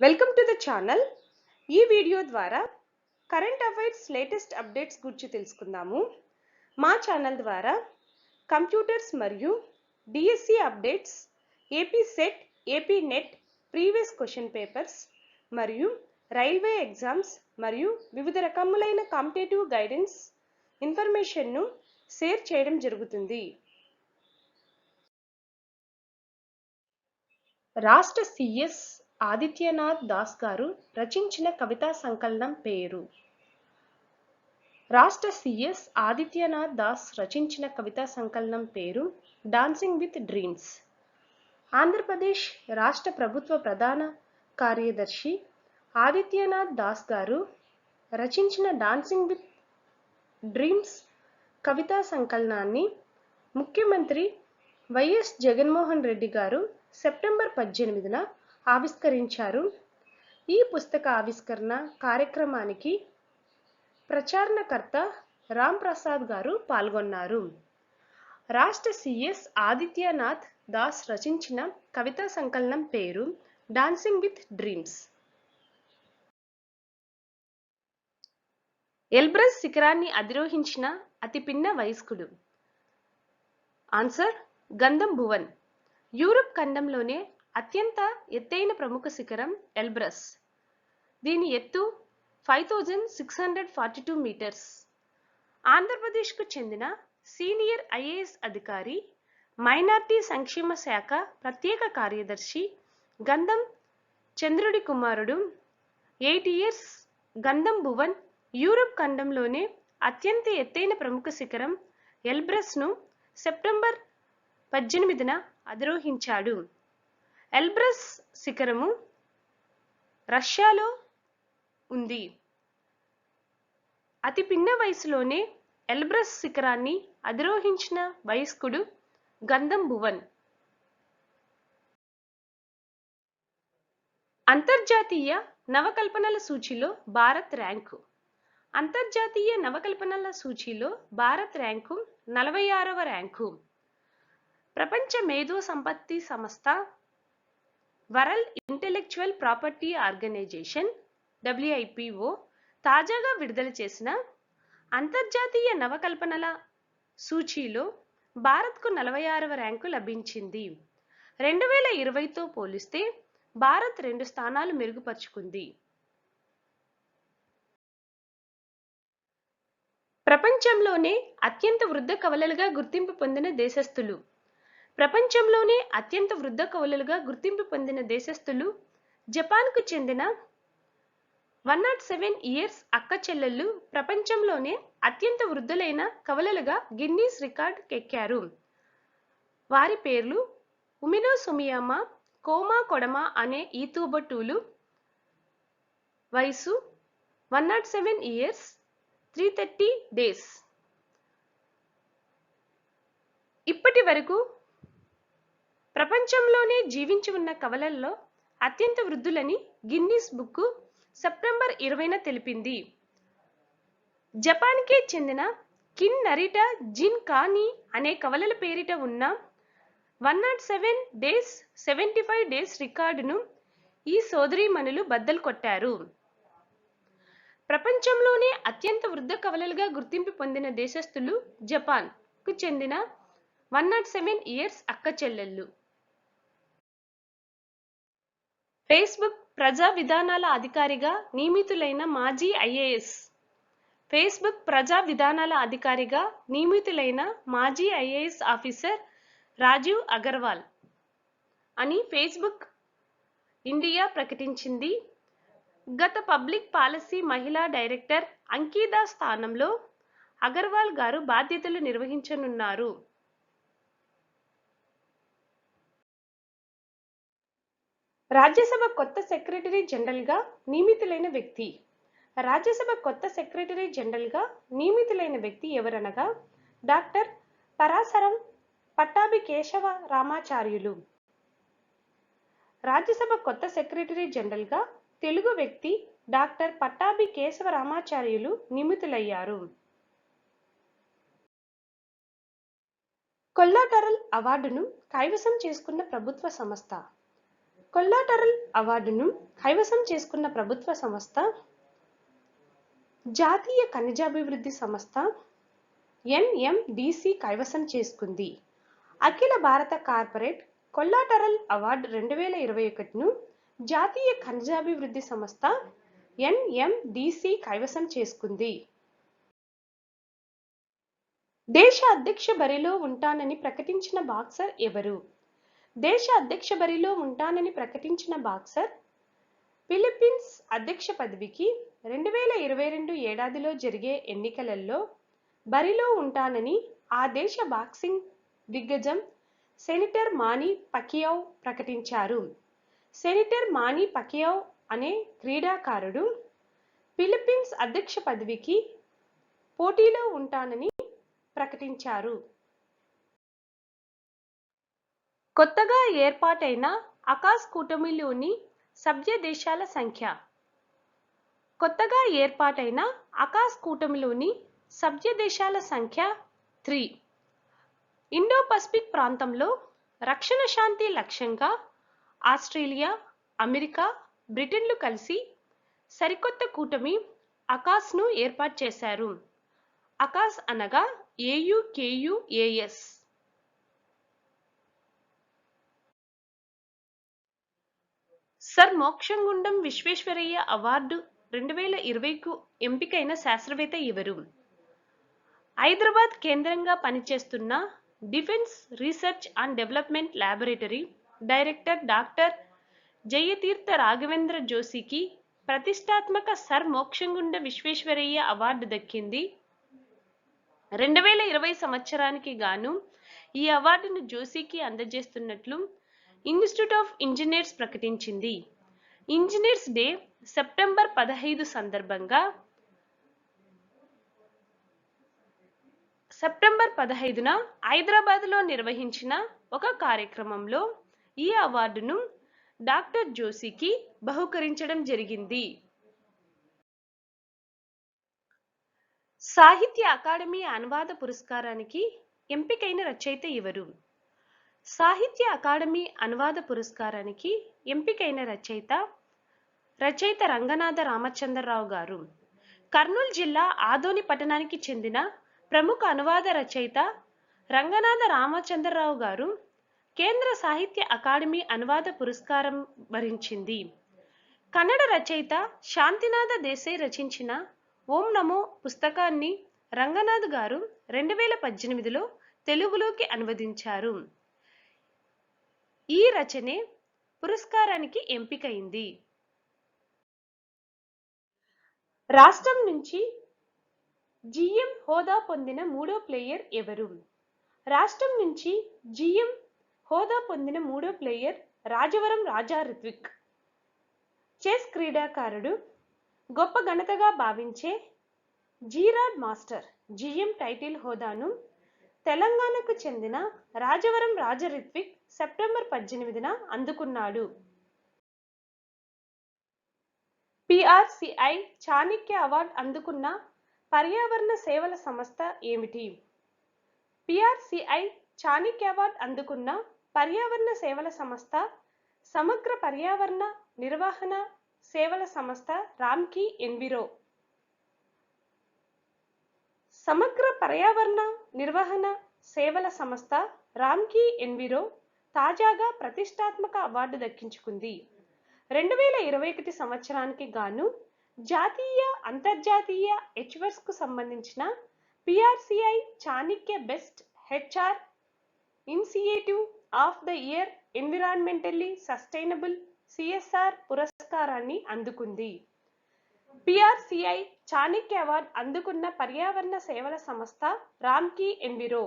Welcome to the channel. ఈ video ద్వారా current affairs latest updates గురించి తెలుసుకుందాము. మా ఛానల్ ద్వారా కంప్యూటర్స్ మరియు DSC updates, AP set, AP net, previous question papers మరియు రైల్వే ఎగ్జామ్స్ మరియు వివిధ రకములైన కాంపిటేటివ్ గైడెన్స్ ఇన్ఫర్మేషన్ను షేర్ చేయడం జరుగుతుంది. రాష్ట్ర సిఎస్ ఆదిత్యనాథ్ దాస్ గారు రచించిన కవితా సంకలనం పేరు. రాష్ట్ర సిఎస్ ఆదిత్యనాథ్ దాస్ రచించిన కవితా సంకలనం పేరు డాన్సింగ్ విత్ డ్రీమ్స్. ఆంధ్రప్రదేశ్ రాష్ట్ర ప్రభుత్వ ప్రధాన కార్యదర్శి ఆదిత్యనాథ్ దాస్ గారు రచించిన డాన్సింగ్ విత్ డ్రీమ్స్ కవితా సంకలనాన్ని ముఖ్యమంత్రి వైఎస్ జగన్మోహన్ రెడ్డి గారు సెప్టెంబర్ 18న ఆవిష్కరించారు. ఈ పుస్తక ఆవిష్కరణ కార్యక్రమానికి ప్రచారణకర్త రామ్ ప్రసాద్ గారు పాల్గొన్నారు. రాష్ట్ర సిఎస్ ఆదిత్యనాథ్ దాస్ రచించిన కవితా సంకలనం పేరు డాన్సింగ్ విత్ డ్రీమ్స్. ఎల్బ్రస్ శిఖరాన్ని అధిరోహించిన అతి పిన్న వయస్కుడు. ఆన్సర్ గంధం భువన్. యూరప్ ఖండంలోనే అత్యంత ఎత్తైన ప్రముఖ శిఖరం ఎల్బ్రస్. దీని ఎత్తు 5642 మీటర్స్. ఆంధ్రప్రదేశ్కు చెందిన సీనియర్ ఐఏఎస్ అధికారి, మైనార్టీ సంక్షేమ శాఖ ప్రత్యేక కార్యదర్శి గంధం చంద్రుడి కుమారుడు 8 years గంధం భువన్ యూరప్ ఖండంలోనే అత్యంత ఎత్తైన ప్రముఖ శిఖరం ఎల్బ్రస్ను సెప్టెంబర్ 18న అధిరోహించాడు. ఎల్బ్రస్ శిఖరము రష్యాలో ఉంది. అతి పిన్న వయసులోనే ఎల్బ్రస్ శిఖరాన్ని అధిరోహించిన వయస్కుడు గంధం భువన్. అంతర్జాతీయ నవకల్పనల సూచీలో భారత్ ర్యాంకు. అంతర్జాతీయ నవకల్పనల సూచీలో భారత్ ర్యాంకు 46వ ర్యాంకు. ప్రపంచ మేధో సంపత్తి సంస్థ world intellectual property organization WIPO తాజాగా విడుదల చేసిన అంతర్జాతీయ నవకల్పనల సూచీలో భారత్కు 46వ ర్యాంకు లభించింది. 2020తో పోలిస్తే భారత్ 2 స్థానాలు మెరుగుపరుచుకుంది. ప్రపంచంలోనే అత్యంత వృద్ధ కవలలుగా గుర్తింపు పొందిన దేశస్థులు. ప్రపంచంలోనే అత్యంత వృద్ధ కవలలుగా గుర్తింపు పొందిన దేశస్థులు జపాన్కు చెందిన 107 years అక్క చెల్లెళ్ళు ప్రపంచంలోనే అత్యంత వృద్ధులైన కవలలుగా గిన్నీస్ రికార్డుకెక్కారు. వారి పేర్లు ఉమినో సుమియామా, కోమా కొడమా అనే ఈ తోబుట్టువులు. వయసు 107 years 330 days. ఇప్పటి వరకు ప్రపంచంలోనే జీవించి ఉన్న కవలల్లో అత్యంత వృద్ధులని గిన్నీస్ బుక్ సెప్టెంబర్ 20న తెలిపింది. జపాన్కే చెందిన కిన్ నరిటా జిన్ కాని అనే కవలల పేరిట ఉన్న 107 days 75 days రికార్డును ఈ సోదరీమణులు బద్దలు కొట్టారు. ప్రపంచంలోనే అత్యంత వృద్ధ కవలలుగా గుర్తింపు పొందిన దేశస్థులు జపాన్ కు చెందిన 107 years అక్క చెల్లెళ్ళు. ఫేస్బుక్ ప్రజా విధానాల అధికారిగా నియమితులైన మాజీ ఐఏఎస్. ఫేస్బుక్ ప్రజా విధానాల అధికారిగా నియమితులైన మాజీ ఐఏఎస్ ఆఫీసర్ రాజీవ్ అగర్వాల్ అని ఫేస్బుక్ ఇండియా ప్రకటించింది. గత పబ్లిక్ పాలసీ మహిళా డైరెక్టర్ అంకితా స్థానంలో అగర్వాల్ గారు బాధ్యతలు నిర్వహించనున్నారు. రాజ్యసభ కొత్త సెక్రటరీ జనరల్గా నియమితులైన వ్యక్తి. రాజ్యసభ కొత్త సెక్రటరీ జనరల్గా నియమితులైన వ్యక్తి ఎవరనగా డాక్టర్ పరాశరం పట్టాభి కేశవ రామాచార్యులు. రాజ్యసభ కొత్త సెక్రటరీ జనరల్గా తెలుగు వ్యక్తి డాక్టర్ పట్టాభి కేశవ రామాచార్యులు నియమితులయ్యారు. కొల్లాటరల్ అవార్డును కైవసం చేసుకున్న ప్రభుత్వ సంస్థ. కొల్లాటరల్ అవార్డును కైవసం చేసుకున్న ప్రభుత్వ సంస్థ జాతీయ ఖనిజాభివృద్ధి సంస్థ NMDC కైవసం చేసుకుంది. అఖిల భారత కార్పొరేట్ కొల్లాటరల్ అవార్డు 2021ను జాతీయ ఖనిజాభివృద్ధి సంస్థ NMDC కైవసం చేసుకుంది. దేశ అధ్యక్ష బరిలో ఉంటానని ప్రకటించిన బాక్సర్ ఎవరు? దేశ అధ్యక్ష బరిలో ఉంటానని ప్రకటించిన బాక్సర్ ఫిలిప్పీన్స్ అధ్యక్ష పదవికి 2022 ఏడాదిలో జరిగే ఎన్నికలలో బరిలో ఉంటానని ఆ దేశ బాక్సింగ్ దిగ్గజం సెనేటర్ మానీ పకియావ్ ప్రకటించారు. సెనేటర్ మానీ పకియావ్ అనే క్రీడాకారుడు ఫిలిప్పీన్స్ అధ్యక్ష పదవికి పోటీలో ఉంటానని ప్రకటించారు. కొత్తగా ఏర్పాటైన అకాస్ కూటమిలోని సభ్య దేశాల సంఖ్య. కొత్తగా ఏర్పాటైన అకాస్ కూటమిలోని సభ్య దేశాల సంఖ్య 3. ఇండో పసిఫిక్ ప్రాంతంలో రక్షణ శాంతి లక్ష్యంగా ఆస్ట్రేలియా, అమెరికా, బ్రిటన్లు కలిసి సరికొత్త కూటమి అకాస్ను ఏర్పాటు చేశారు. అకాస్ అనగా AUKUAS. Sir Mokshagundam Visvesvaraya award 2020కు ఎంపికైన శాస్త్రవేత్త ఎవరు? హైదరాబాద్ కేంద్రంగా పనిచేస్తున్న defence research and development laboratory director doctor Jayatirtha Raghavendra జోషికి ప్రతిష్టాత్మక సర్ మోక్షగుండ విశ్వేశ్వరయ్య అవార్డు దక్కింది. 2020 సంవత్సరానికి గాను ఈ అవార్డును జోషికి అందజేస్తున్నట్లు ఇన్స్టిట్యూట్ ఆఫ్ ఇంజనీర్స్ ప్రకటించింది. ఇంజనీర్స్ డే సెప్టెంబర్ 15 సందర్భంగా సెప్టెంబర్ 15న హైదరాబాద్లో నిర్వహించిన ఒక కార్యక్రమంలో ఈ అవార్డును డాక్టర్ జోషికి బహుకరించడం జరిగింది. సాహిత్య అకాడమీ అనువాద పురస్కారానికి ఎంపికైన రచయిత ఎవరు? సాహిత్య అకాడమీ అనువాద పురస్కారానికి ఎంపికైన రచయిత రంగనాథ రామచంద్రరావు గారు. కర్నూలు జిల్లా ఆదోని పట్టణానికి చెందిన ప్రముఖ అనువాద రచయిత రంగనాథ రామచంద్రరావు గారు కేంద్ర సాహిత్య అకాడమీ అనువాద పురస్కారం వరించింది. కన్నడ రచయిత శాంతినాథ దేశాయ్ రచించిన ఓం నమో పుస్తకాన్ని రంగనాథ్ గారు 2018లో తెలుగులోకి అనువదించారు. ఈ రచనే పురస్కారానికి ఎంపికైంది. రాష్ట్రం నుంచి GM హోదా పొందిన మూడో ప్లేయర్ ఎవరు? రాష్ట్రం నుంచి GM హోదా పొందిన మూడో ప్లేయర్ రాజవరం రాజా రిత్విక్. చెస్ క్రీడాకారుడు గొప్ప ఘనతగా భావించే జీరాడ్ మాస్టర్ GM టైటిల్ హోదాను తెలంగాణకు చెందిన రాజవరం రాజా రిత్విక్ సెప్టెంబర్ 18న అందుకున్నాడు. PRCI చాణక్య అవార్డు అందుకున్న పర్యావరణ సేవల సంస్థ ఏమిటి? PRCI చాణక్య అవార్డు అందుకున్న పర్యావరణ సేవల సంస్థ సమగ్ర పర్యావరణ నిర్వహణ సేవల సంస్థ రామ్కీ ఎన్విరో. సమగ్ర పర్యావరణ నిర్వహణ సేవల సంస్థ రామ్కీ ఎన్విరో తాజాగా ప్రతిష్టాత్మక అవార్డు దక్కించుకుంది. 2021 సంవత్సరానికి గాను జాతీయ అంతర్జాతీయ హెచ్వర్స్కు సంబంధించిన PRCI Chanakya best HR initiative of the year environmentally sustainable CSR పురస్కారాన్ని అందుకుంది. PRCI చాణక్య అవార్డు అందుకున్న పర్యావరణ సేవల సంస్థ రామ్కీ ఎన్విరో.